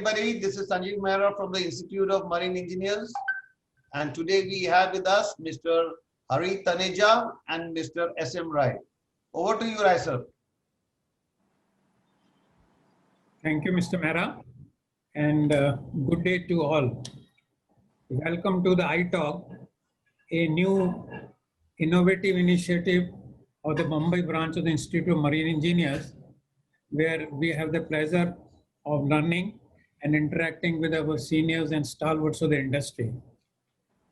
everybody. This is Sanjeev Mehra from the Institute of Marine Engineers. And today we have with us Mr. Hari Taneja and Mr. S.M. Rai. Over to you, Rai, sir. Thank you, Mr. Mehra, and good day to all. Welcome to the iTalk, a new innovative initiative of the Mumbai branch of the Institute of Marine Engineers, where we have the pleasure of learning and interacting with our seniors and stalwarts of the industry.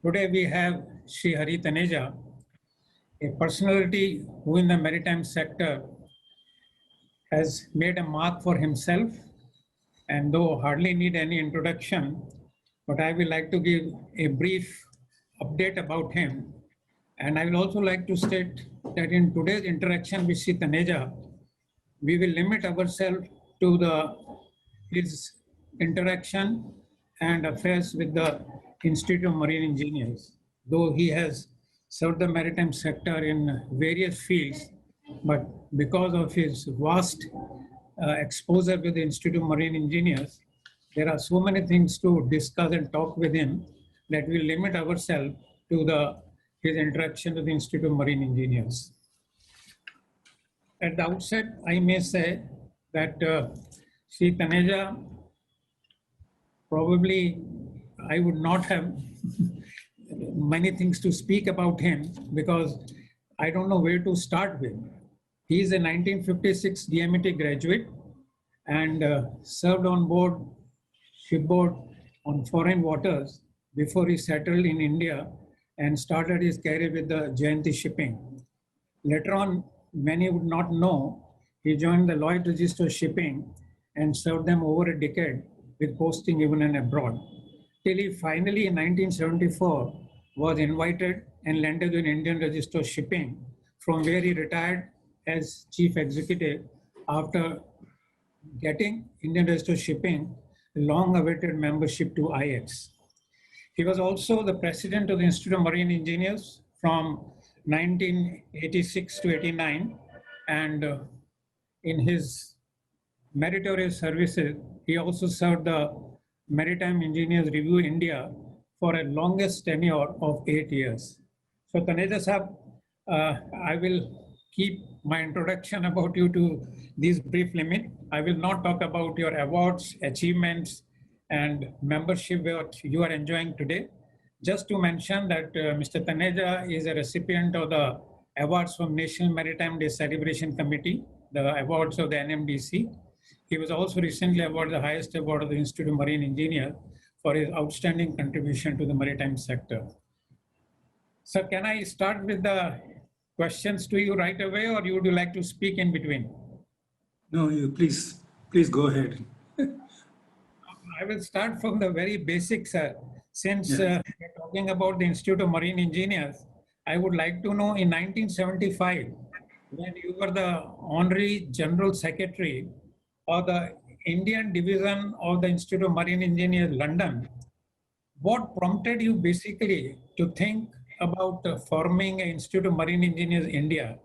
Today we have Shri Hari Taneja, a personality who in the maritime sector has made a mark for himself, and though hardly need any introduction, but I would like to give a brief update about him. And I will also like to state that in today's interaction with Shri Taneja, we will limit ourselves to his interaction and affairs with the Institute of Marine Engineers. Though he has served the maritime sector in various fields, but because of his vast exposure with the Institute of Marine Engineers, there are so many things to discuss and talk with him that we limit ourselves to his interaction with the Institute of Marine Engineers. At the outset, I may say that Shri Taneja, probably I would not have many things to speak about him because I don't know where to start with. He is a 1956 DMET graduate and served on board shipboard on foreign waters before he settled in India and started his career with the Jayanti Shipping. Later on, many would not know, he joined the Lloyd Register Shipping and served them over a decade with posting even in abroad. Till he finally in 1974 was invited and landed in Indian Register Shipping, from where he retired as chief executive after getting Indian Register Shipping long-awaited membership to IX. He was also the president of the Institute of Marine Engineers from 1986 to 89, and in his meritorious services, he also served the Maritime Engineers Review India for a longest tenure of 8 years. So Taneja Sahab, I will keep my introduction about you to this brief limit. I will not talk about your awards, achievements, and membership that you are enjoying today. Just to mention that Mr. Taneja is a recipient of the awards from National Maritime Day Celebration Committee, the awards of the NMDC. He was also recently awarded the highest award of the Institute of Marine Engineers for his outstanding contribution to the maritime sector. So can I start with the questions to you right away, or would you like to speak in between? No, you please go ahead. I will start from the very basics, sir. Since we're talking about the Institute of Marine Engineers, I would like to know in 1975, when you were the Honorary General Secretary of the Indian Division of the Institute of Marine Engineers, London, what prompted you basically to think about forming an Institute of Marine Engineers India?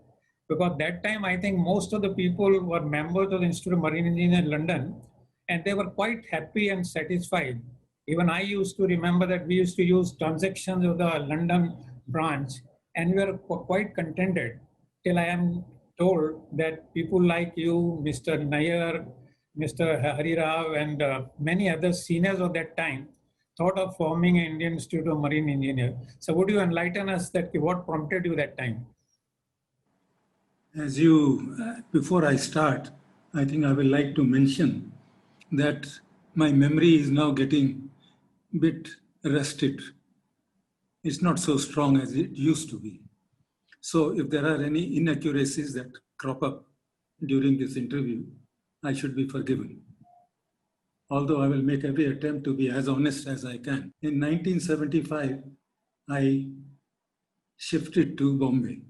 Because that time, I think most of the people were members of the Institute of Marine Engineers London, and they were quite happy and satisfied. Even I used to remember that we used to use transactions of the London branch, and we were quite contented till I am told that people like you, Mr. Nair, Mr. Hari Rao, and many other seniors of that time thought of forming an Indian Institute of Marine Engineers. So would you enlighten us that what prompted you that time? As you, before I start, I think I will like to mention that my memory is now getting a bit rusted. It's not so strong as it used to be. So if there are any inaccuracies that crop up during this interview, I should be forgiven. Although I will make every attempt to be as honest as I can. In 1975, I shifted to Bombay.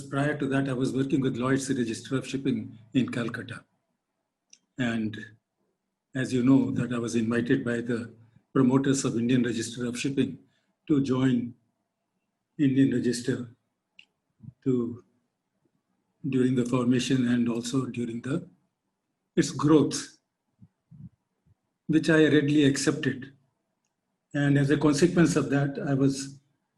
Prior to that, I was working with Lloyd's Register of Shipping in Calcutta. And as you know, that I was invited by the promoters of Indian Register of Shipping to join Indian Register during the formation and also during its growth. which I readily accepted. And as a consequence of that,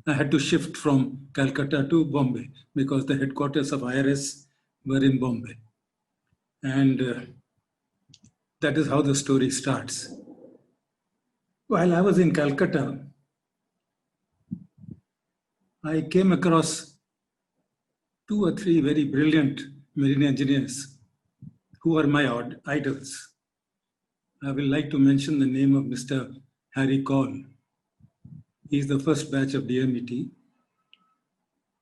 I had to shift from Calcutta to Bombay because the headquarters of IRS were in Bombay. And that is how the story starts. While I was in Calcutta, I came across 2 or 3 very brilliant marine engineers who are my idols. I will like to mention the name of Mr. Harry Cole. He is the first batch of DMET.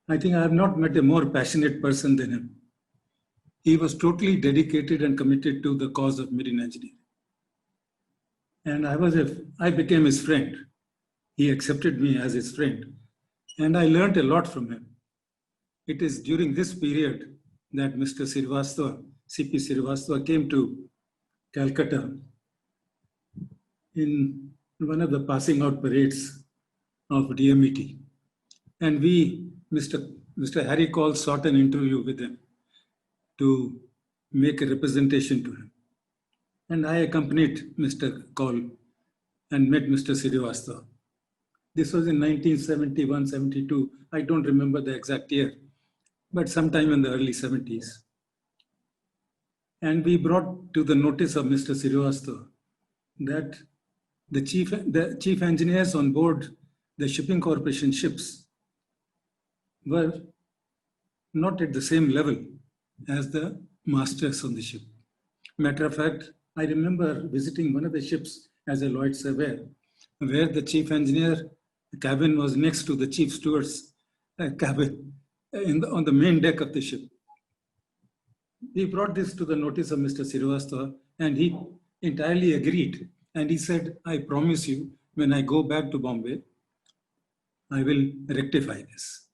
I think I have not met a more passionate person than him. He was totally dedicated and committed to the cause of marine engineering. And I became his friend. He accepted me as his friend. And I learned a lot from him. It is during this period that Mr. Srivastava, C.P. Srivastava, came to Calcutta in one of the passing out parades of DMET. And Mr. Harry Cole sought an interview with him to make a representation to him. And I accompanied Mr. Cole and met Mr. Srivastava. This was in 1971, 72. I don't remember the exact year, but sometime in the early 70s. And we brought to the notice of Mr. Srivastava that the chief engineers on board the shipping corporation ships were not at the same level as the masters on the ship. Matter of fact, I remember visiting one of the ships as a Lloyd surveyor, where the chief engineer cabin was next to the chief steward's cabin on the main deck of the ship. We brought this to the notice of Mr. Srivastava, and he entirely agreed. And he said, I promise you, when I go back to Bombay, I will rectify this.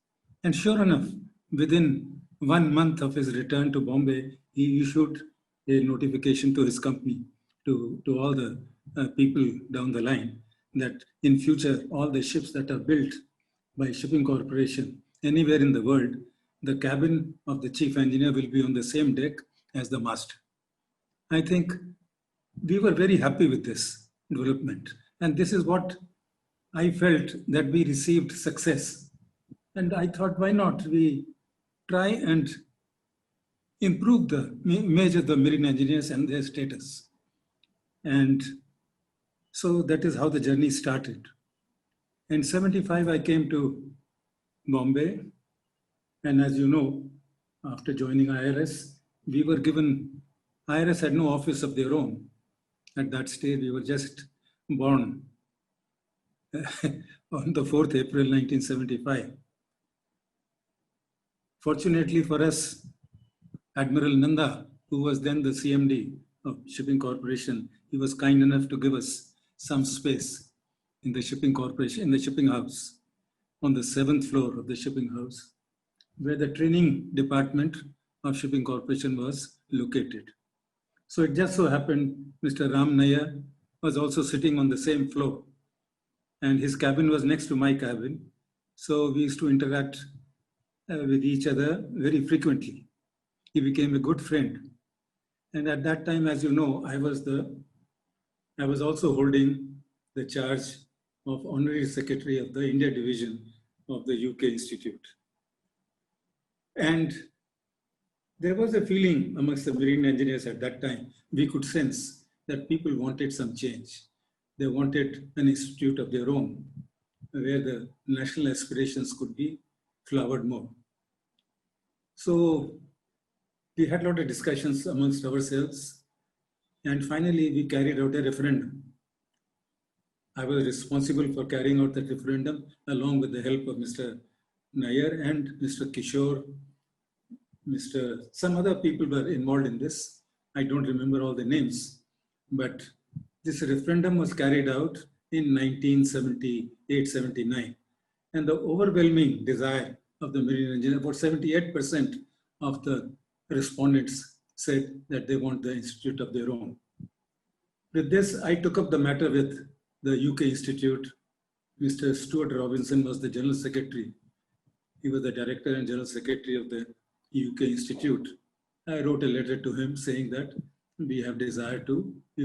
And sure enough, within 1 month of his return to Bombay, he issued a notification to his company, to all the people down the line, that in future, all the ships that are built by shipping corporation anywhere in the world, the cabin of the chief engineer will be on the same deck as the master. I think we were very happy with this development. And this is what I felt, that we received success. And I thought, why not we try and improve the image of the marine engineers and their status. And so that is how the journey started. In 75, I came to Bombay. And as you know, after joining IRS, we were given, IRS had no office of their own. At that stage, we were just born on the 4th April, 1975. Fortunately for us, Admiral Nanda, who was then the CMD of Shipping Corporation, he was kind enough to give us some space in the shipping corporation, in the shipping house, on the 7th floor of the shipping house, where the training department of Shipping Corporation was located. So it just so happened Mr. Ram Nair was also sitting on the same floor, and his cabin was next to my cabin. So we used to interact with each other very frequently. He became a good friend. And at that time, as you know, I was also holding the charge of Honorary Secretary of the India Division of the UK Institute. And there was a feeling amongst the marine engineers at that time, we could sense that people wanted some change. They wanted an institute of their own, where the national aspirations could be flowered more. So we had a lot of discussions amongst ourselves, and finally we carried out a referendum. I was responsible for carrying out that referendum along with the help of Mr. Nair and Mr. Kishore. Some other people were involved in this. I don't remember all the names, but this referendum was carried out in 1978-79. And the overwhelming desire of the marine engineer, about 78% of the respondents said that they want the institute of their own. With this, I took up the matter with the UK Institute. Mr. Stuart Robinson was the General Secretary. He was the Director and General Secretary of the UK Institute. I wrote a letter to him saying that we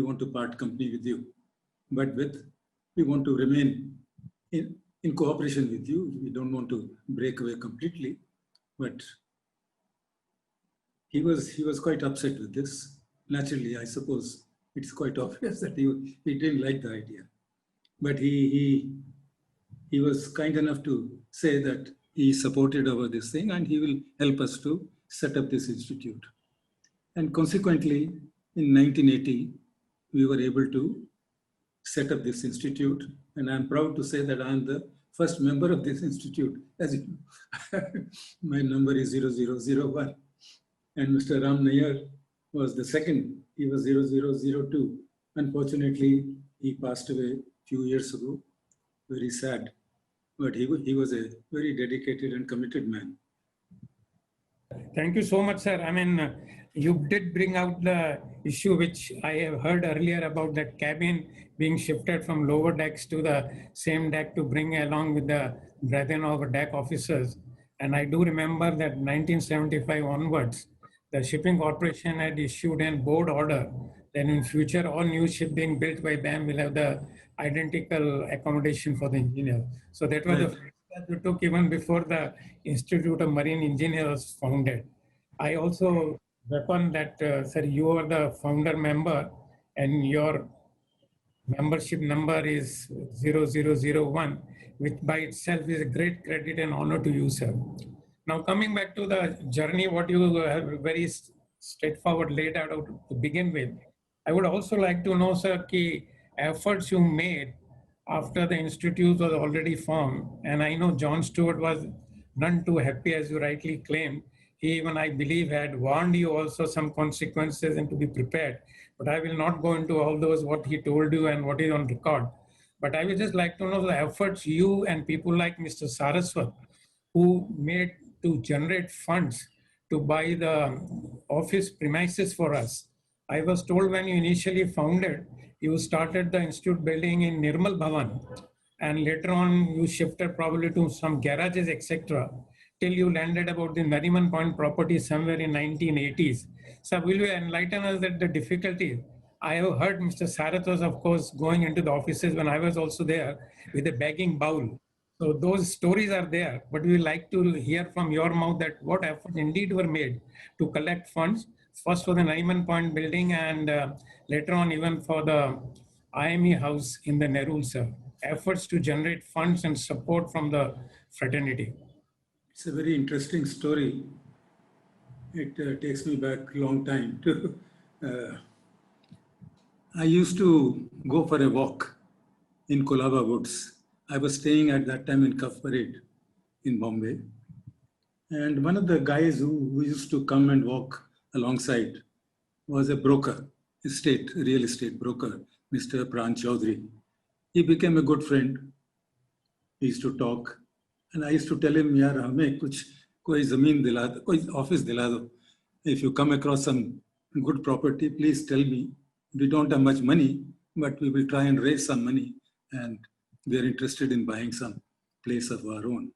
want to part company with you. but we want to remain in cooperation with you. We don't want to break away completely, but he was quite upset with this. Naturally, I suppose it's quite obvious that he didn't like the idea, but he was kind enough to say that he supported over this thing and he will help us to set up this institute. And consequently, in 1980, we were able to set up this institute. And I'm proud to say that I'm the first member of this institute. As you know, my number is 0001. And Mr. Ram Nair was the second. He was 0002. Unfortunately, he passed away a few years ago. Very sad. But he was a very dedicated and committed man. Thank you so much, sir. I mean, you did bring out the issue which I have heard earlier about that cabin being shifted from lower decks to the same deck to bring along with the brethren of deck officers. And I do remember that 1975 onwards, the Shipping Corporation had issued a board order that in future all new ship being built by them will have the identical accommodation for the engineer. So that was the first step we took even before the Institute of Marine Engineers was founded. I also reckon that, sir, you are the founder member and your membership number is 0001, which by itself is a great credit and honor to you, sir. Now, coming back to the journey, what you have very straightforward laid out to begin with, I would also like to know, sir, key efforts you made after the institute was already formed. And I know John Stewart was none too happy, as you rightly claimed. He even, I believe, had warned you also some consequences and to be prepared. But I will not go into all those, what he told you and what is on record. But I would just like to know the efforts you and people like Mr. Saraswat, who made to generate funds to buy the office premises for us. I was told when you initially founded, you started the institute building in Nirmal Bhavan, and later on you shifted probably to some garages, etc., till you landed about the Nariman Point property somewhere in 1980s. So will you enlighten us that the difficulty? I have heard Mr. Sarath was, of course, going into the offices when I was also there with a begging bowl. So those stories are there, but we would like to hear from your mouth that what efforts indeed were made to collect funds, first for the Nariman Point building and later on even for the IME house in the Nerul, sir. Efforts to generate funds and support from the fraternity. It's a very interesting story. It takes me back a long time to. I used to go for a walk in Colaba Woods. I was staying at that time in Cuff Parade in Bombay. And one of the guys who used to come and walk alongside was a broker, real estate broker, Mr. Pran Chaudhary. He became a good friend. We used to talk. And I used to tell him, yaar, hame kuch koi zameen dila do, koi office dila do. If you come across some good property, please tell me. We don't have much money, but we will try and raise some money. And we are interested in buying some place of our own.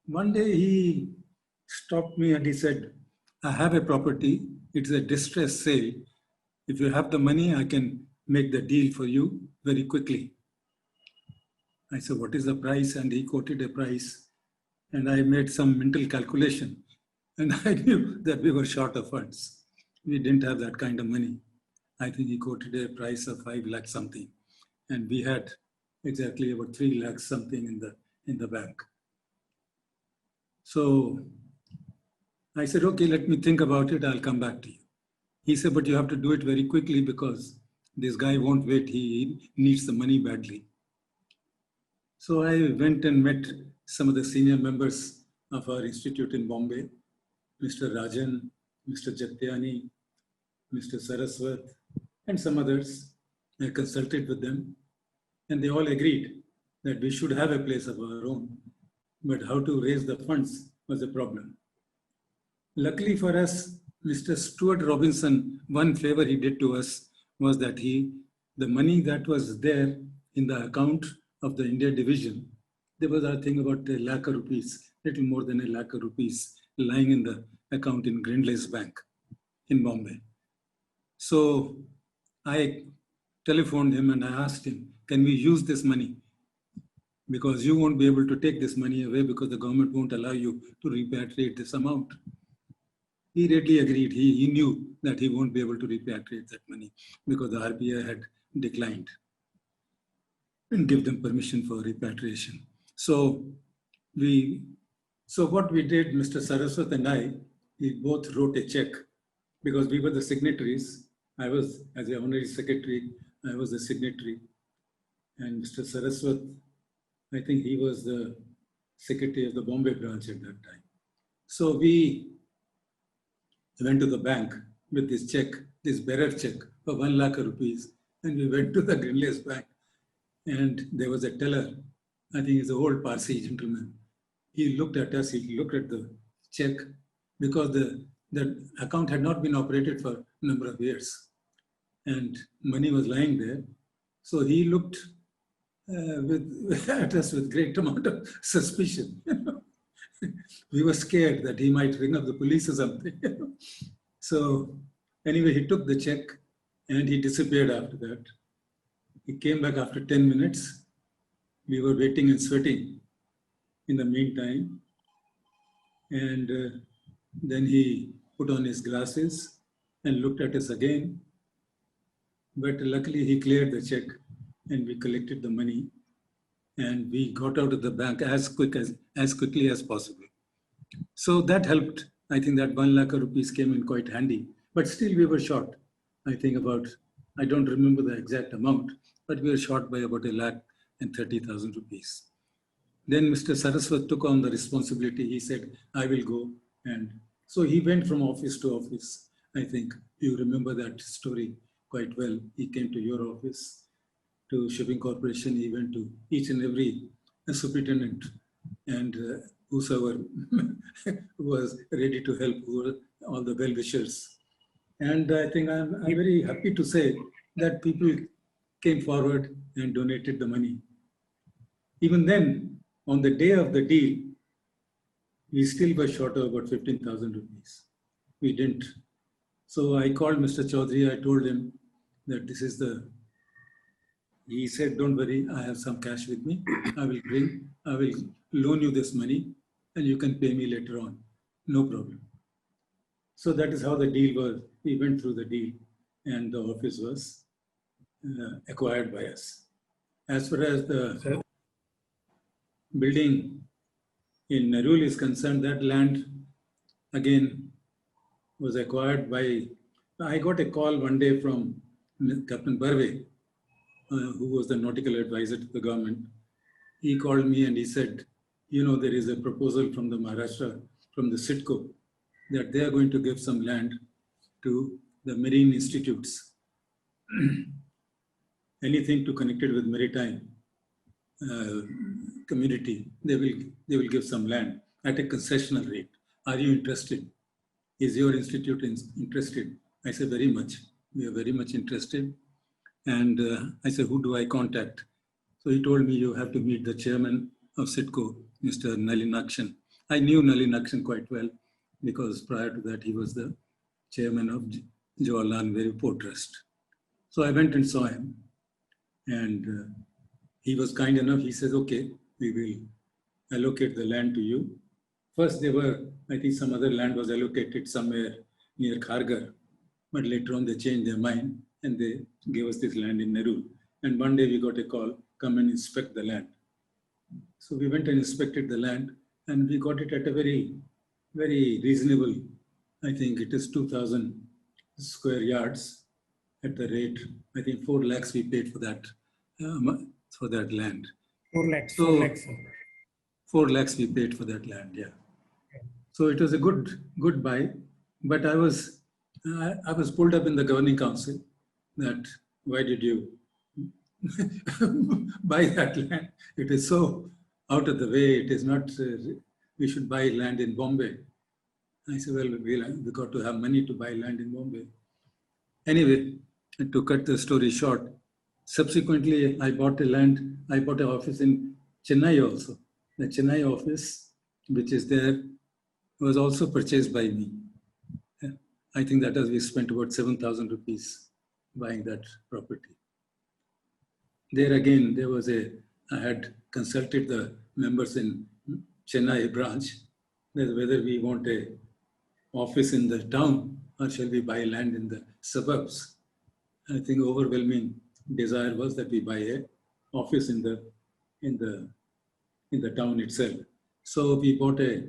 One day he stopped me and he said, I have a property. It's a distress sale. If you have the money, I can make the deal for you very quickly. I said, what is the price? And he quoted a price. And I made some mental calculation. And I knew that we were short of funds. We didn't have that kind of money. I think he quoted a price of 5 lakh something. And we had exactly about 3 lakhs something in the bank. So I said, okay, let me think about it. I'll come back to you. He said, but you have to do it very quickly because this guy won't wait. He needs the money badly. So I went and met some of the senior members of our institute in Bombay, Mr. Rajan, Mr. Jatyani, Mr. Saraswat, and some others. I consulted with them, and they all agreed that we should have a place of our own, but how to raise the funds was a problem. Luckily for us, Mr. Stuart Robinson, one favor he did to us was that the money that was there in the account of the India division, there was, I think, about 1 lakh rupees, little more than 1 lakh rupees lying in the account in Grindlays Bank in Bombay. So I telephoned him and I asked him, can we use this money? Because you won't be able to take this money away because the government won't allow you to repatriate this amount. He readily agreed. He knew that he won't be able to repatriate that money because the RBI had declined and give them permission for repatriation. So what we did, Mr. Saraswat and I, we both wrote a check because we were the signatories. I was, as the honorary secretary, I was the signatory. And Mr. Saraswat, I think he was the secretary of the Bombay branch at that time. So we went to the bank with this check, this bearer check for 1 lakh rupees. And we went to the Greenlace Bank. And there was a teller, I think he's an old Parsi gentleman. He looked at us, he looked at the check because the account had not been operated for a number of years. And money was lying there. So he looked at us with great amount of suspicion. We were scared that he might ring up the police or something. So anyway, he took the check and he disappeared after that. He came back after 10 minutes. We were waiting and sweating in the meantime. And then he put on his glasses and looked at us again. But luckily he cleared the check and we collected the money and we got out of the bank as quickly as possible. So that helped. I think that 1 lakh rupees came in quite handy, but still we were short. I think about, I don't remember the exact amount, but we were short by about 1,30,000 rupees. Then Mr. Saraswat took on the responsibility. He said, I will go. And so he went from office to office. I think you remember that story quite well. He came to your office, to Shipping Corporation. He went to each and every superintendent and whosoever was ready to help, who were all the well-wishers. And I think I'm very happy to say that people came forward and donated the money. Even then, on the day of the deal, we still were short of about 15,000 rupees. We didn't. So I called Mr. Chaudhary. I told him that this is he said, don't worry, I have some cash with me. I will loan you this money and you can pay me later on. No problem. So that is how the deal was. We went through the deal and the office was acquired by us. As far as the building in Nerul is concerned, that land again was acquired by, I got a call one day from Captain Barve, who was the nautical advisor to the government. He called me and he said, you know, there is a proposal from the Maharashtra, from the CITCO, that they are going to give some land to the marine institutes. Anything to connected with maritime community, they will give some land at a concessional rate. Are you interested? Is your institute interested? I said, very much. We are very much interested. And I said, who do I contact? So he told me, you have to meet the chairman of CITCO, Mr. Nalinakshan. I knew Nalinakshan quite well because prior to that, he was the chairman of Jawaharlal Nehru Port Trust. So I went and saw him and he was kind enough. He says, okay, we will allocate the land to you. First, I think some other land was allocated somewhere near Khargar, but later on they changed their mind and they gave us this land in Nerul. And one day we got a call, come and inspect the land. So we went and inspected the land and we got it at a very, very reasonable, I think it is 2,000 square yards at the rate, I think 4 lakhs we paid for that land. 4 lakhs. So, 4 lakhs. 4 lakhs we paid for that land, yeah. So it was a good buy, but I was pulled up in the governing council that why did you buy that land? It is so out of the way. It is not, we should buy land in Bombay. I said, well, we got to have money to buy land in Bombay. Anyway, to cut the story short, subsequently I bought an office in Chennai also. The Chennai office, which is there, was also purchased by me. I think that we spent about 7,000 rupees buying that property. there again, I had consulted the members in Chennai branch that whether we want a office in the town or shall we buy land in the suburbs. I think overwhelming desire was that we buy a office in the town itself. So we bought a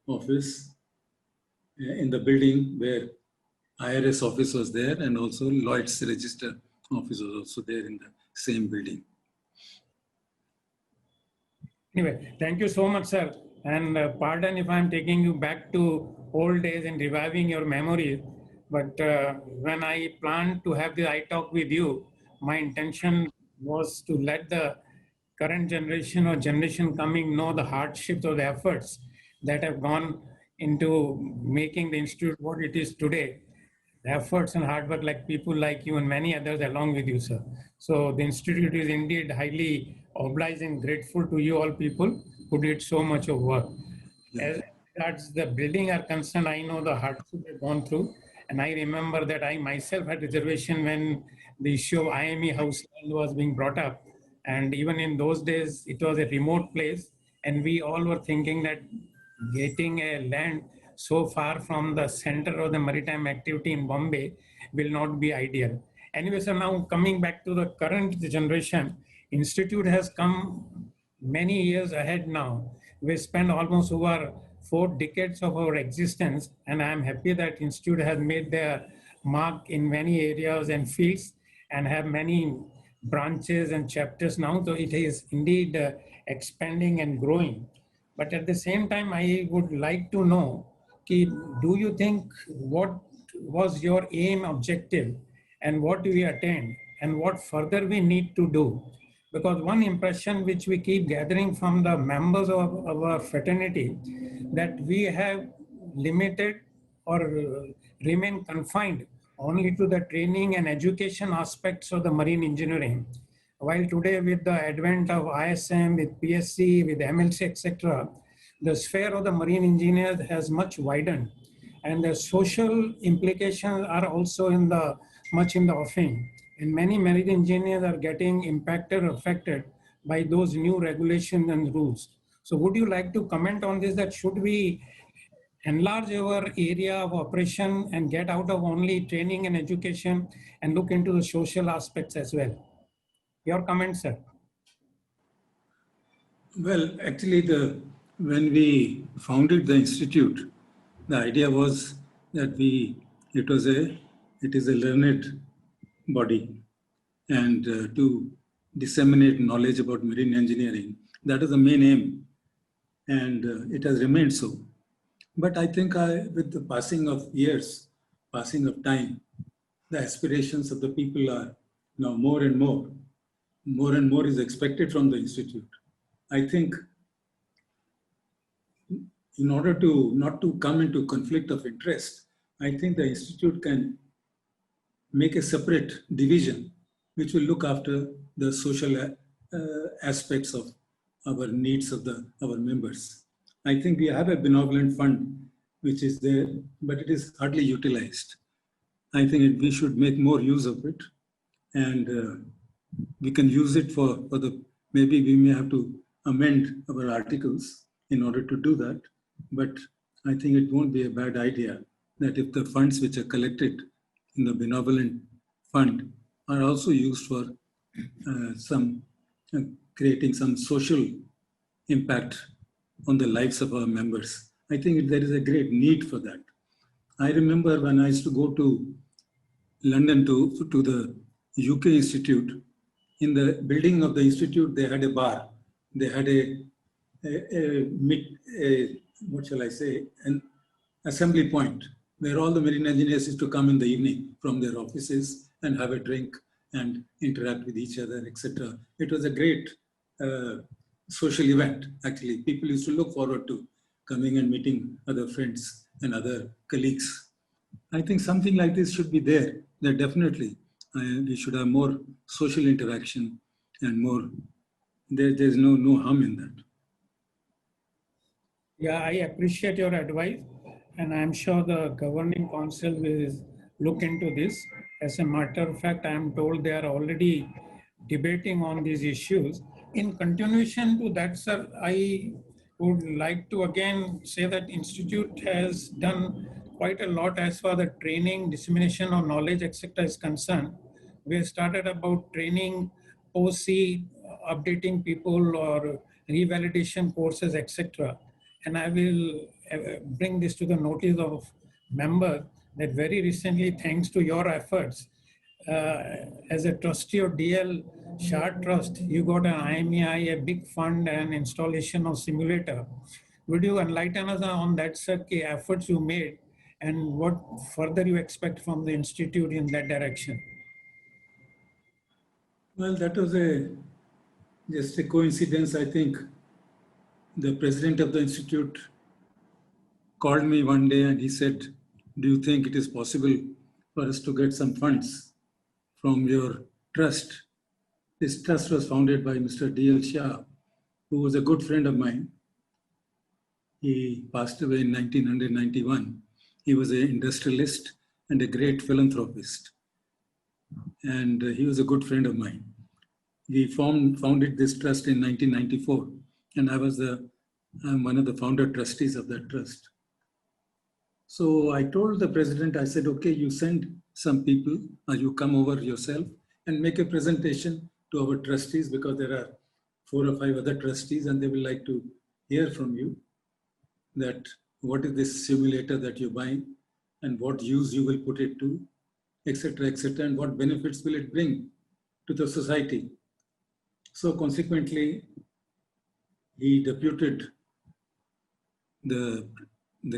office in the building where IRS office was there, and also Lloyd's Register office was also there in the same building. Anyway, thank you so much, sir. And pardon if I'm taking you back to old days and reviving your memories. But when I planned to have the iTalk with you, my intention was to let the current generation or generation coming know the hardships or the efforts that have gone into making the institute what it is today. The efforts and hard work like people like you and many others along with you, sir. So the institute is indeed highly obliged and grateful to you all people who did so much of work. As regards the building are concerned, I know the hardship they've gone through. And I remember that I myself had reservation when the issue of IME house land was being brought up. And even in those days, it was a remote place. And we all were thinking that getting a land so far from the center of the maritime activity in Bombay will not be ideal. Anyway, so now coming back to the current generation, Institute has come many years ahead now. We spent almost over 4 decades of our existence, and I'm happy that Institute has made their mark in many areas and fields and have many branches and chapters now. So it is indeed expanding and growing. But at the same time, I would like to know, do you think what was your aim objective and what we attained and what further we need to do? Because one impression which we keep gathering from the members of our fraternity that we have limited or remain confined only to the training and education aspects of the marine engineering. While today with the advent of ISM, with PSC, with MLC, etc., the sphere of the marine engineers has much widened, and the social implications are also much in the offing. And many marine engineers are getting impacted or affected by those new regulations and rules. So would you like to comment on this, that should we enlarge our area of operation and get out of only training and education and look into the social aspects as well? Your comment, sir. Well, actually, when we founded the institute, the idea was that it is a learned body, and to disseminate knowledge about marine engineering. That is the main aim, and it has remained so. But I think with the passing of years, passing of time, the aspirations of the people are now more and more is expected from the institute. I think in order to not to come into conflict of interest, I think the institute can make a separate division which will look after the social aspects of our needs of our members. I think we have a benevolent fund which is there, but it is hardly utilized. I think we should make more use of it, and we can use it for maybe we may have to amend our articles in order to do that. But I think it won't be a bad idea that if the funds which are collected in the benevolent fund are also used for creating some social impact on the lives of our members. I think there is a great need for that. I remember when I used to go to London to the UK Institute. In the building of the institute, they had a bar. They had what shall I say, an assembly point where all the marine engineers used to come in the evening from their offices and have a drink and interact with each other, etc. It was a great social event, actually. People used to look forward to coming and meeting other friends and other colleagues. I think something like this should be there. That definitely we should have more social interaction and more. There's no harm in that. Yeah, I appreciate your advice, and I'm sure the governing council will look into this. As a matter of fact, I am told they are already debating on these issues. In continuation to that, sir, I would like to again say that Institute has done quite a lot as far as the training, dissemination of knowledge, etc. is concerned. We have started about training, OC, updating people or revalidation courses, etc. And I will bring this to the notice of members that very recently, thanks to your efforts, as a trustee of DL Shard Trust, you got an IMEI, a big fund and installation of simulator. Would you enlighten us on that, sir, the efforts you made and what further you expect from the Institute in that direction? Well, that was just a coincidence. I think the president of the institute called me one day and he said, do you think it is possible for us to get some funds from your trust? This trust was founded by Mr. D.L. Shah, who was a good friend of mine. He passed away in 1991. He was an industrialist and a great philanthropist. And he was a good friend of mine. We founded this trust in 1994, and I'm one of the founder trustees of that trust. So I told the president, I said, okay, you send some people, or you come over yourself and make a presentation to our trustees, because there are 4 or 5 other trustees and they will like to hear from you that what is this simulator that you're buying and what use you will put it to, etc., and what benefits will it bring to the society. So consequently, he deputed the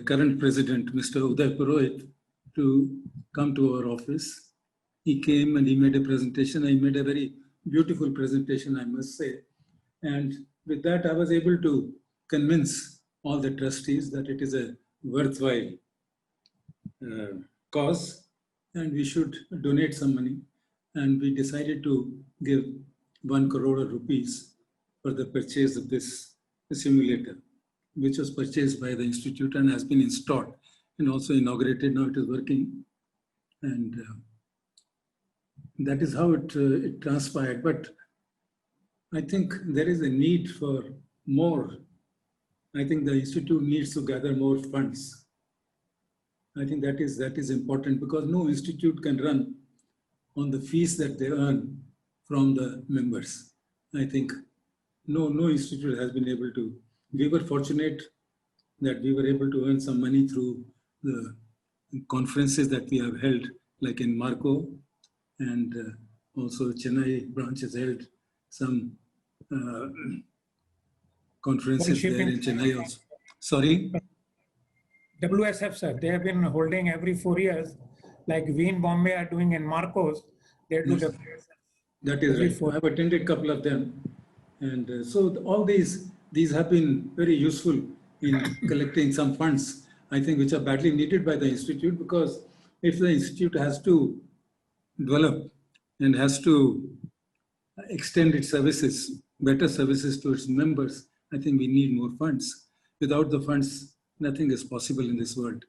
current president, Mr. Uday Purohit, to come to our office. He came and he made a presentation. I made a very beautiful presentation, I must say. And with that, I was able to convince all the trustees that it is a worthwhile cause and we should donate some money. And we decided to give 1 crore rupees for the purchase of this simulator, which was purchased by the institute and has been installed and also inaugurated. Now it is working. And that is how it transpired. But I think there is a need for more. I think the institute needs to gather more funds. I think that is important, because no institute can run on the fees that they earn from the members. I think no institute has been able to. We were fortunate that we were able to earn some money through the conferences that we have held, like in Marco, and also Chennai branch has held some conferences there in Chennai also. Sorry? WSF, sir, they have been holding every 4 years, like we in Bombay are doing in Marcos, they do Yes. WSF. That is right. I've attended a couple of them. And so all these have been very useful in collecting some funds, I think, which are badly needed by the institute, because if the institute has to develop and has to extend its services, better services to its members, I think we need more funds. Without the funds, nothing is possible in this world.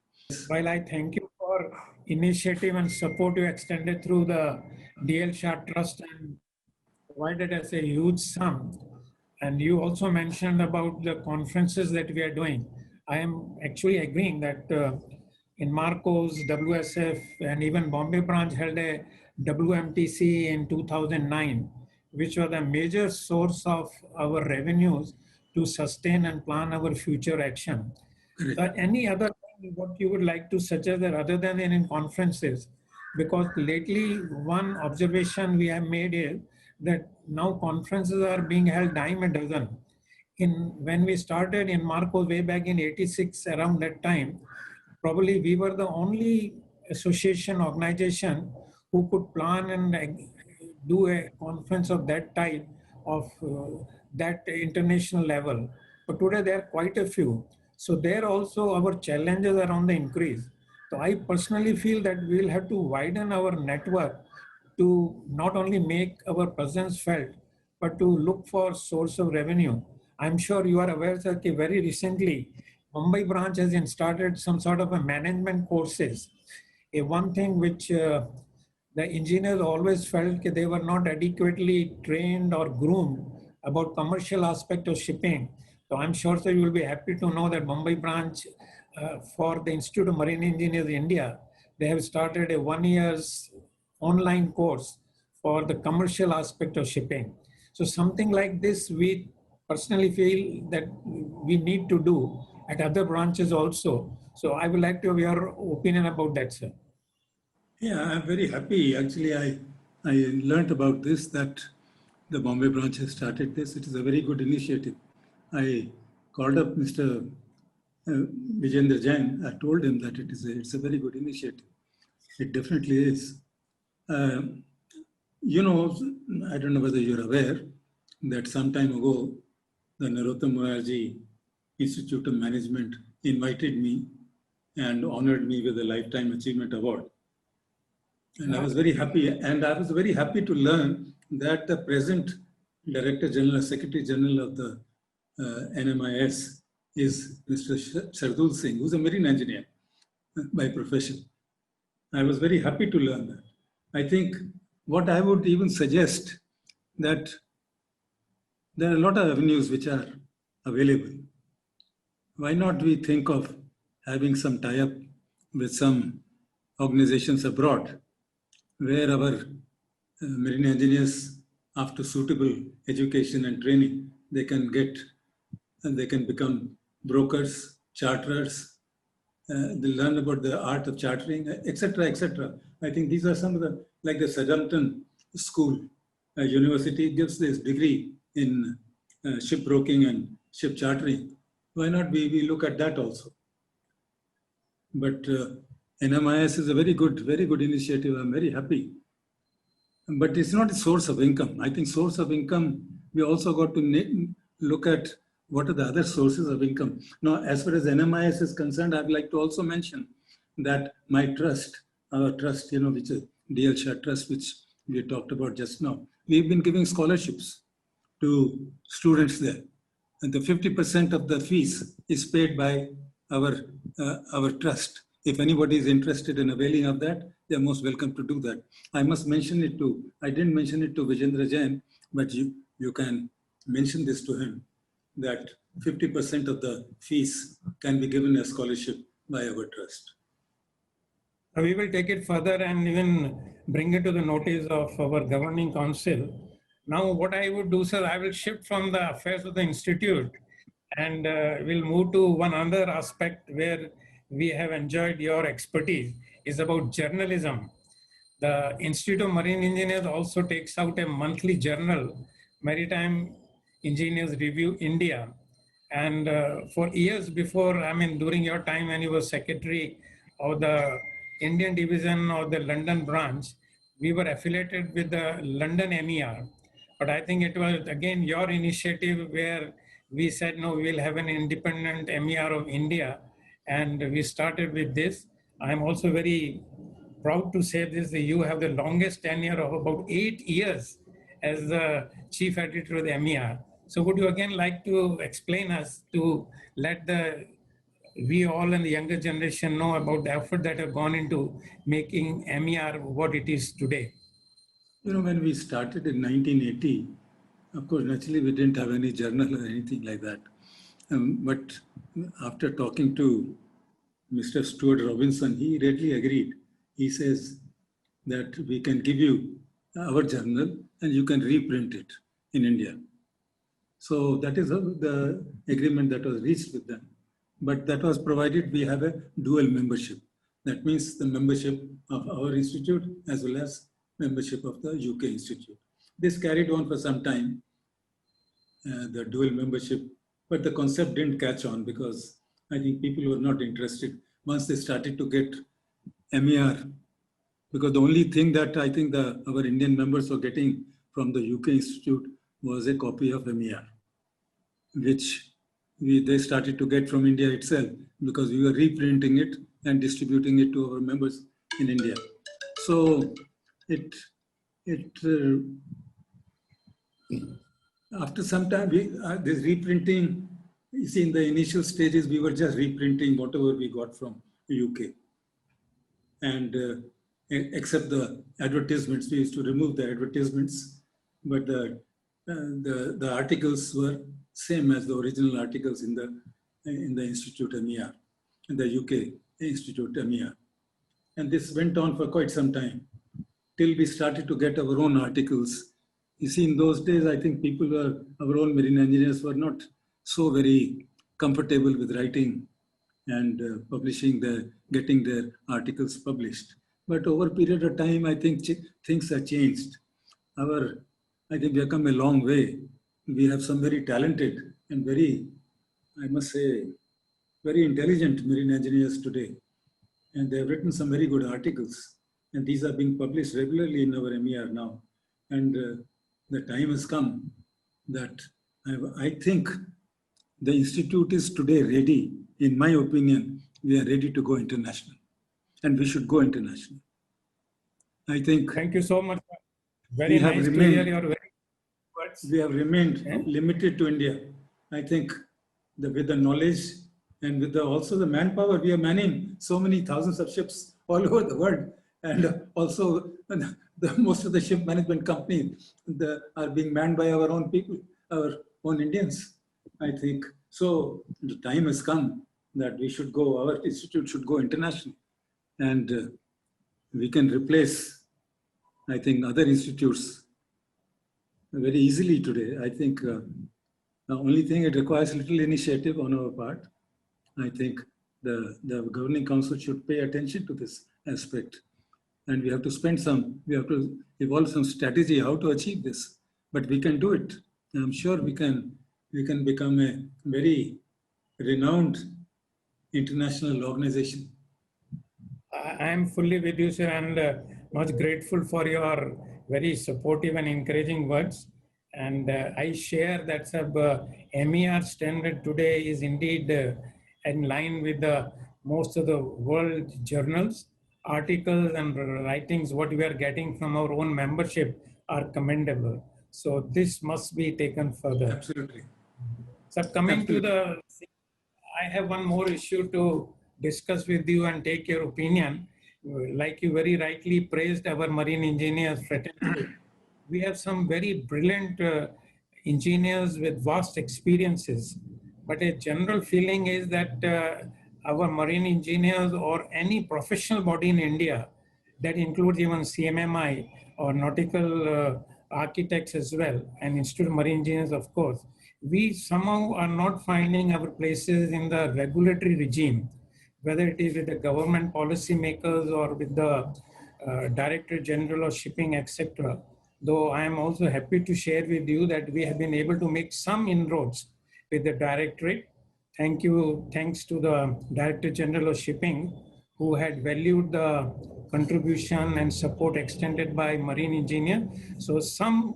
While I thank you for initiative and support you extended through the DL Shah Trust and provided us a huge sum, and you also mentioned about the conferences that we are doing. I am actually agreeing that in Marcos, WSF, and even Bombay branch held a WMTC in 2009, which was a major source of our revenues to sustain and plan our future action. Any other thing what you would like to suggest that other than in conferences? Because lately one observation we have made is that now conferences are being held dime a dozen. When we started in Marcos way back in 86, around that time, probably we were the only association organization who could plan and do a conference of that type of that international level. But today there are quite a few. So there also our challenges are on the increase. So I personally feel that we'll have to widen our network to not only make our presence felt, but to look for source of revenue. I'm sure you are aware that very recently, Mumbai branch has started some sort of a management courses. One thing which the engineers always felt that they were not adequately trained or groomed about commercial aspect of shipping. So I'm sure, sir, you will be happy to know that Mumbai branch for the Institute of Marine Engineers India, they have started a 1 year's online course for the commercial aspect of shipping. So something like this, we personally feel that we need to do at other branches also. So I would like to have your opinion about that, sir. Yeah, I'm very happy. Actually, I learnt about this, that the Bombay branch has started this. It is a very good initiative. I called up Mr. Vijendra Jain. I told him that it's a very good initiative. It definitely is. You know, I don't know whether you're aware that some time ago, the Narottam Mukherjee Institute of Management invited me and honored me with a Lifetime Achievement Award. And I was very happy. And I was very happy to learn that the present Director General, Secretary General of the NMIS is Mr. Shardul Singh, who's a marine engineer by profession. I was very happy to learn that. I think what I would even suggest that there are a lot of avenues which are available. Why not we think of having some tie-up with some organizations abroad where our marine engineers, after suitable education and training, they can become brokers, charterers, they learn about the art of chartering, etc., etc. I think these are some of the, like the Southampton School, university gives this degree in shipbroking and ship chartering. Why not we look at that also? But NMIS is a very good initiative. I'm very happy. But it's not a source of income. I think source of income, we also got to look at what are the other sources of income. Now, as far as NMIS is concerned, I'd like to also mention that my trust, our trust, which is DL Shah Trust, which we talked about just now, we've been giving scholarships to students there. And the 50% of the fees is paid by our trust. If anybody is interested in availing of that, they're most welcome to do that. I must mention it to, I didn't mention it to Vijendra Jain, but you can mention this to him, that 50% of the fees can be given as scholarship by our trust. We will take it further and even bring it to the notice of our governing council. Now, what I would do, sir, I will shift from the affairs of the institute and we'll move to one other aspect where we have enjoyed your expertise, is about journalism. The Institute of Marine Engineers also takes out a monthly journal, Maritime Engineers Review India. And for years before, during your time when you were secretary of the Indian division of the London branch, we were affiliated with the London MER. But I think it was again your initiative where we said, no, we will have an independent MER of India. And we started with this. I'm also very proud to say this, that you have the longest tenure of about 8 years as the chief editor of the MER. So would you again like to explain us to let we all and the younger generation know about the effort that have gone into making MER what it is today? When we started in 1980, of course, naturally, we didn't have any journal or anything like that. But after talking to Mr. Stuart Robinson, he readily agreed. He says that we can give you our journal and you can reprint it in India. So that is the agreement that was reached with them. But that was provided we have a dual membership. That means the membership of our institute as well as membership of the UK Institute. This carried on for some time, the dual membership, but the concept didn't catch on because I think people were not interested once they started to get MER, because the only thing that I think our Indian members were getting from the UK Institute was a copy of MER, which they started to get from India itself because we were reprinting it and distributing it to our members in India. So after some time, this reprinting, you see, in the initial stages, we were just reprinting whatever we got from the UK. And except the advertisements. We used to remove the advertisements, but the articles were same as the original articles in the Institute MER, in the UK Institute MER. And this went on for quite some time till we started to get our own articles. You see, in those days, I think our own marine engineers were not so very comfortable with writing and getting their articles published. But over a period of time, I think things have changed. I think we have come a long way. We have some very talented and very, I must say, very intelligent marine engineers today. And they have written some very good articles. And these are being published regularly in our MER now. And the time has come that I think the Institute is today ready. In my opinion, we are ready to go international. And we should go international. I think. Thank you so much. Very nice to hear your very words. We have remained limited to India. I think with the knowledge and with also the manpower, we are manning so many thousands of ships all over the world. And also most of the ship management companies are being manned by our own people, our own Indians, I think. So the time has come that our institute should go international. And we can replace, I think, other institutes very easily today. I think the only thing, it requires little initiative on our part. I think the governing council should pay attention to this aspect. And we have to evolve some strategy how to achieve this. But we can do it. I'm sure we can become a very renowned international organization. I am fully with you, sir, and much grateful for your very supportive and encouraging words. And I share that MER standard today is indeed in line with most of the world journals. Articles and writings, what we are getting from our own membership are commendable. So this must be taken further. Absolutely. So coming to I have one more issue to discuss with you and take your opinion. Like you very rightly praised our marine engineers fraternity. We have some very brilliant engineers with vast experiences, but a general feeling is that our marine engineers or any professional body in India, that includes even CMMI or nautical architects as well, and Institute of Marine Engineers, of course, we somehow are not finding our places in the regulatory regime, whether it is with the government policy makers or with the Director General of Shipping, etc. Though I am also happy to share with you that we have been able to make some inroads with the Directorate. Thanks to the Director General of Shipping, who had valued the contribution and support extended by marine engineer. So some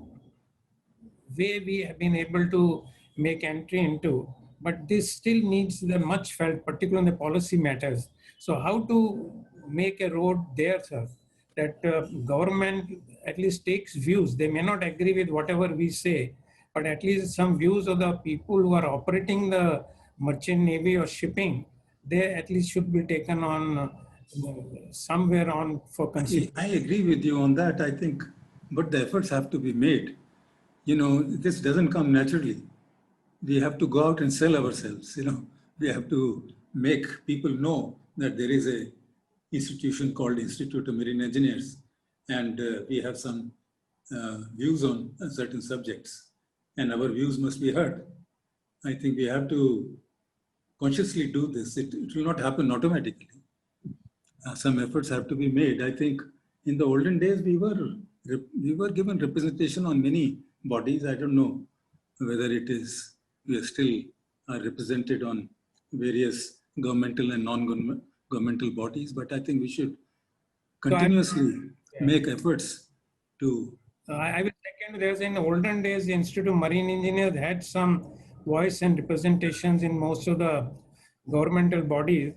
way we have been able to make entry into, but this still needs the much felt, particularly in the policy matters. So how to make a road there, sir, that government at least takes views. They may not agree with whatever we say, but at least some views of the people who are operating the merchant navy or shipping, they at least should be taken on somewhere on for consideration. I agree with you on that, I think, but the efforts have to be made. This doesn't come naturally. We have to go out and sell ourselves, We have to make people know that there is a institution called Institute of Marine Engineers, and we have some views on certain subjects, and our views must be heard. I think we have to consciously do this. It will not happen automatically. Some efforts have to be made. I think in the olden days, we were given representation on many bodies. I don't know whether we are still represented on various governmental and non-governmental bodies, but I think we should continuously make efforts to. I will second, there's in the olden days, the Institute of Marine Engineers had some voice and representations in most of the governmental bodies.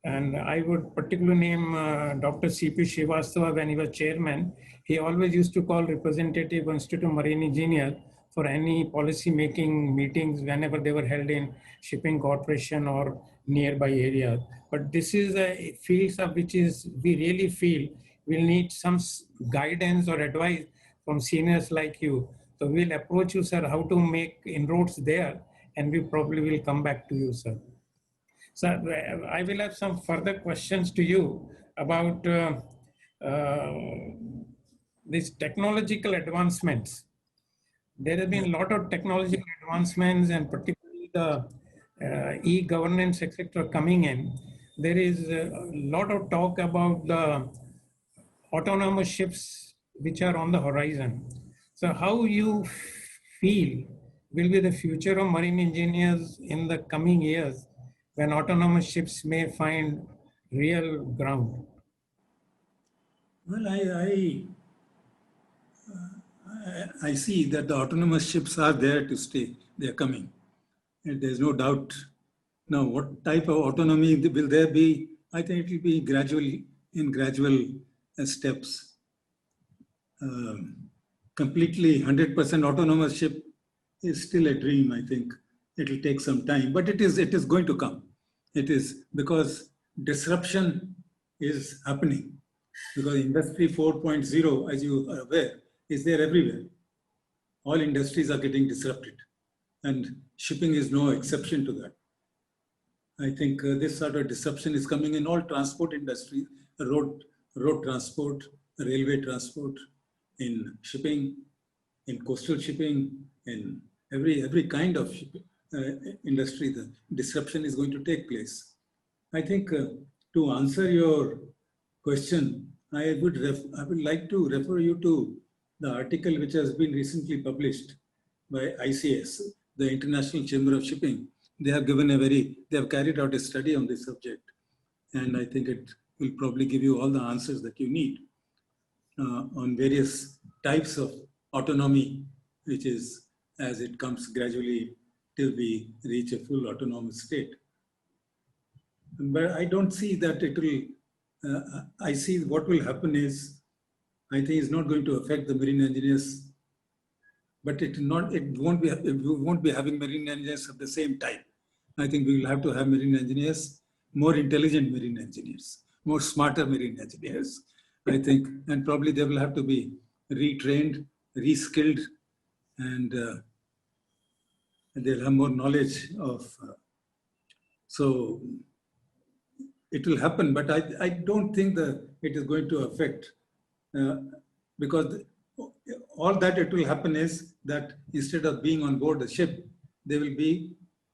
And I would particularly name Dr. C.P. Srivastava when he was chairman. He always used to call representative Institute of Marine Engineers for any policy making meetings whenever they were held in shipping corporation or nearby areas. But this is a field of which we really feel we'll need some guidance or advice from seniors like you. So we'll approach you, sir, how to make inroads there, and we probably will come back to you, sir. So I will have some further questions to you about uh, these technological advancements. There have been a lot of technological advancements, and particularly the e-governance, etc., coming in. There is a lot of talk about the autonomous ships which are on the horizon. So how you feel will be the future of marine engineers in the coming years when autonomous ships may find real ground? Well, I see that the autonomous ships are there to stay. They are coming. And there's no doubt. Now, what type of autonomy will there be? I think it will be gradual steps. Completely 100% autonomous ship is still a dream, I think. It will take some time, but it is going to come. It is because disruption is happening. Because Industry 4.0, as you are aware, is there everywhere. All industries are getting disrupted, and shipping is no exception to that. I think this sort of disruption is coming in all transport industries, road transport, railway transport, in shipping, in coastal shipping, in every kind of shipping, industry. The disruption is going to take place. I think to answer your question, I would like to refer you to the article which has been recently published by ICS, the International Chamber of Shipping. They have carried out a study on this subject, and I think it will probably give you all the answers that you need on various types of autonomy, which is as it comes gradually till we reach a full autonomous state. But I don't see that it will, I see what will happen is, I think it's not going to affect the marine engineers, but we won't be having marine engineers of the same type. I think we will have to have marine engineers, more intelligent marine engineers, more smarter marine engineers, I think, and probably they will have to be retrained, reskilled, and they'll have more knowledge of. So it will happen, but I don't think that it is going to affect, because all that it will happen is that instead of being on board the ship, they will be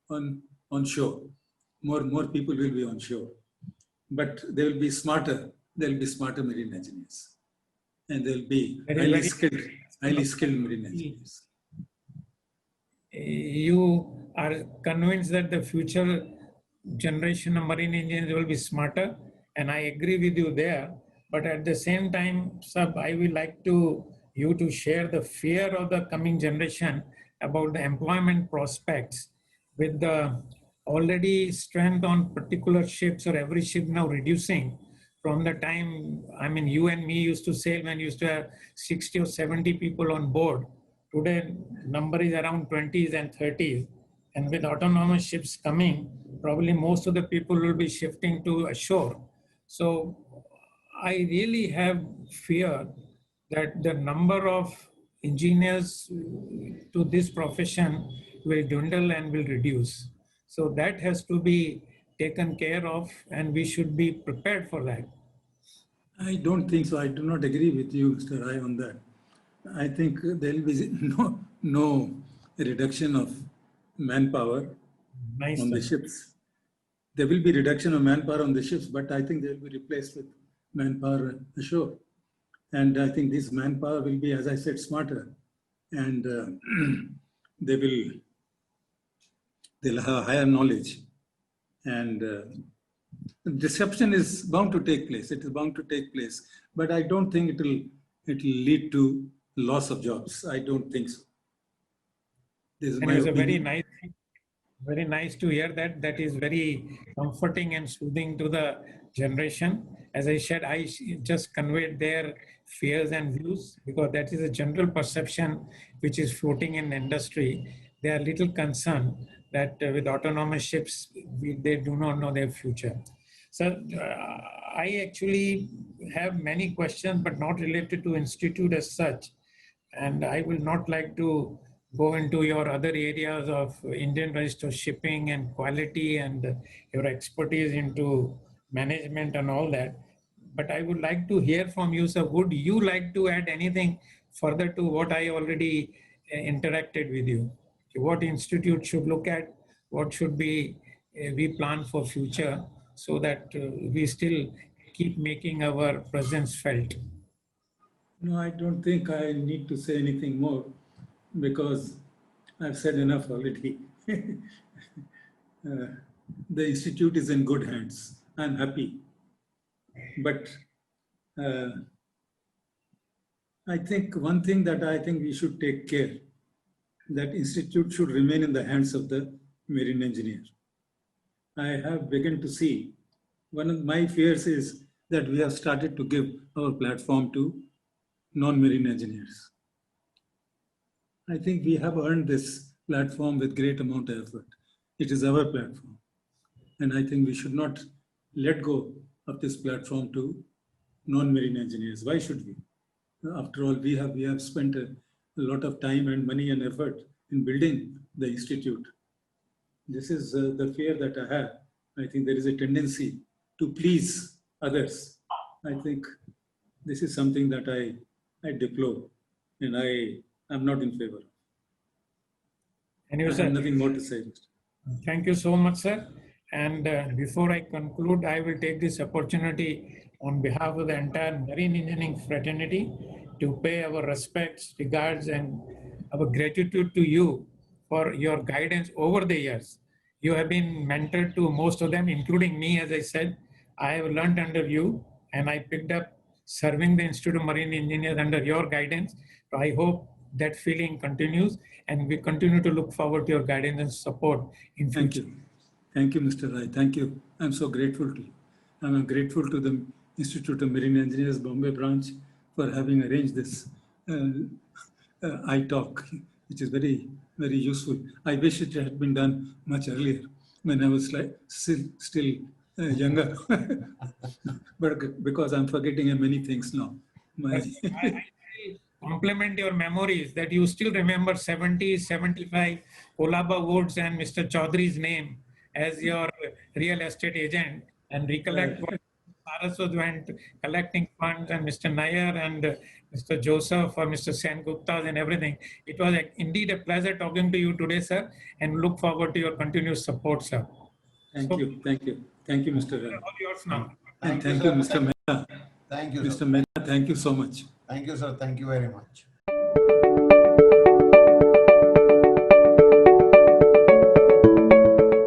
on shore. More people will be on shore, but they will be smarter. There will be smarter marine engineers, and they'll be highly skilled marine engineers. You are convinced that the future generation of marine engineers will be smarter, and I agree with you there. But at the same time, Sab, I would like you to share the fear of the coming generation about the employment prospects with the already strength on particular ships or every ship now reducing from the time, I mean, you and me used to sail when you used to have 60 or 70 people on board. Today, number is around 20s and 30s. And with autonomous ships coming, probably most of the people will be shifting to ashore. So I really have fear that the number of engineers to this profession will dwindle and will reduce. So that has to be taken care of, and we should be prepared for that. I don't think so. I do not agree with you, Mr. Rai, on that. I think there will be no reduction of manpower on the ships. There will be reduction of manpower on the ships, but I think they will be replaced with manpower ashore. And I think this manpower will be, as I said, smarter, and they'll have higher knowledge, and disruption is bound to take place. It is bound to take place, but I don't think it will lead to loss of jobs. I don't think so. This is a very nice to hear that. That is very comforting and soothing to the generation. As I said, I just conveyed their fears and views, because that is a general perception which is floating in the industry. They are little concerned that with autonomous ships, they do not know their future. So I actually have many questions, but not related to institute as such. And I will not like to go into your other areas of Indian register shipping and quality and your expertise into management and all that. But I would like to hear from you, sir. Would you like to add anything further to what I already interacted with you? What institute should look at? What should be we plan for future so that we still keep making our presence felt? No, I don't think I need to say anything more because I've said enough already. The institute is in good hands. I'm happy. But I think one thing that I think we should take care, that institute should remain in the hands of the marine engineer. I have begun to see, one of my fears is that we have started to give our platform to non-marine engineers. I think we have earned this platform with great amount of effort. It is our platform. And I think we should not let go of this platform to non-marine engineers. Why should we? After all, we have spent a lot of time and money and effort in building the institute. This is the fear that I have. I think there is a tendency to please others. I think this is something that I deplore and I am not in favor. And you I said have nothing more to say. thank you so much, sir. And before I conclude, I will take this opportunity on behalf of the entire marine engineering fraternity to pay our respects, regards, and our gratitude to you for your guidance over the years. You have been mentored to most of them, including me, as I said. I have learned under you, and I picked up serving the Institute of Marine Engineers under your guidance. So I hope that feeling continues, and we continue to look forward to your guidance and support in future. Thank you. Thank you, Mr. Rai. Thank you. I'm so grateful to you. I'm grateful to the Institute of Marine Engineers, Bombay branch, for having arranged this iTalk, which is very, very useful. I wish it had been done much earlier when I was still younger, but because I'm forgetting many things now. I compliment your memories that you still remember 70, 75 Kolaba Woods and Mr. Chaudhary's name as your real estate agent, and recollect what Saraswat went collecting funds, and Mr. Nair and Mr. Joseph or Mr. Sen Gupta and everything. It was indeed a pleasure talking to you today, sir, and look forward to your continuous support, sir. Thank you. Thank you. Thank you, Mr. Rai. All yours now. And thank you, Mr. Mehta. Thank you, Mr. sir. Mehta, thank you so much. Thank you, sir. Thank you very much.